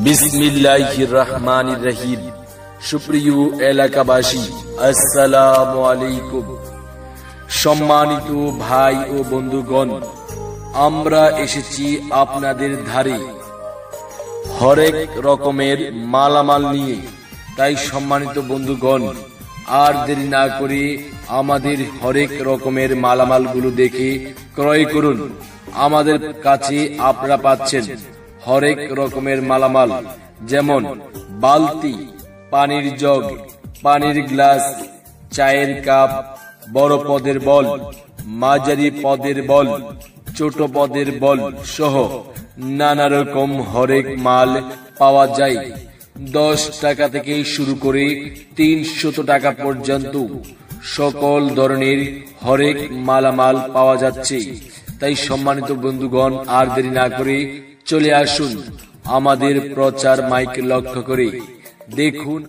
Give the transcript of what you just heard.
বিসমিল্লাহির রহমানির রহিম। সুপ্রিয় এলাকাবাসী, আসসালামু আলাইকুম। সম্মানিত ভাই ও বন্ধুগণ, আমরা এসেছি আপনাদের ধারে হরেক রকমের মালামাল নিয়ে। তাই সম্মানিত বন্ধুগণ, আর দেরি না করে আমাদের হরেক রকমের মালামালগুলো দেখে ক্রয় করুন। আমাদের কাছে আপনারা পাচ্ছেন হরেক রকমের মালামাল, যেমন বালতি, পানির জগ, পানির গ্লাস, চায়ের কাপ, বড় পদের বল, মাঝারি পদের বল, ছোট পদের বল সহ নানা রকম হরেক মাল পাওয়া যায়। 10 টাকা থেকে শুরু করে 300 টাকা পর্যন্ত সকল ধরনের হরেক মালামাল পাওয়া যাচ্ছে। তাই সম্মানিত বন্ধুগণ, আর দেরি না করে চলে আসুন আমাদের প্রচার মাইক লক্ষ্য করে। দেখুন